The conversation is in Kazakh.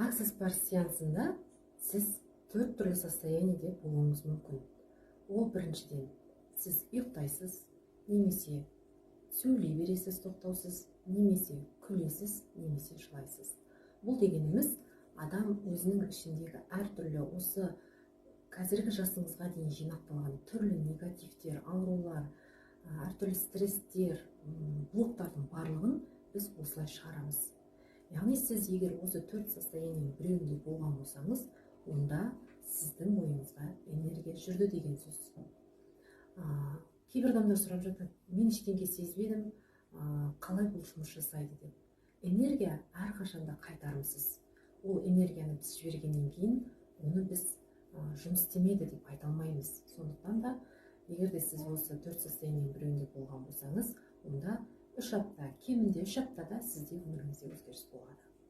Аксес бар сеансында сіз 4 түрлі состояниеде болуыңыз мүмкін. Ол біріншіден, сіз ұйықтайсыз, немесе сөйлей бересіз тоқтаусыз, немесе күлесіз, немесе жылайсыз. Бұл дегеніміз, адам өзінің ішіндегі әртүрлі осы қазіргі жасыңызға дейін жинақталған түрлі негативтер, аурулар, әртүрлі стресстер, блоктардың барлығын біз осылай шығарамыз. Яғни сіз егер осы 4 состояниенің біреуінде болған болсаңыз, онда сіздің ойыңызға энергия жүрді деген сөз. Кейбір адамдар сұрап жатады, мен ештеңе сезбедім, қалай бұл жұмыс жасайды деп. Энергия әрқашанда қайтарымсыз. Ол энергияны біз жібергеннен кейін, оны біз жұмыс істемейді деп айта алмаймыз. Сондықтан да, егер де сіз осы 4 состояниенің біреуінде болған болсаңыз, онда 3 апта, кемінде 3 аптада сізде өміріңізде өзгеріс болады.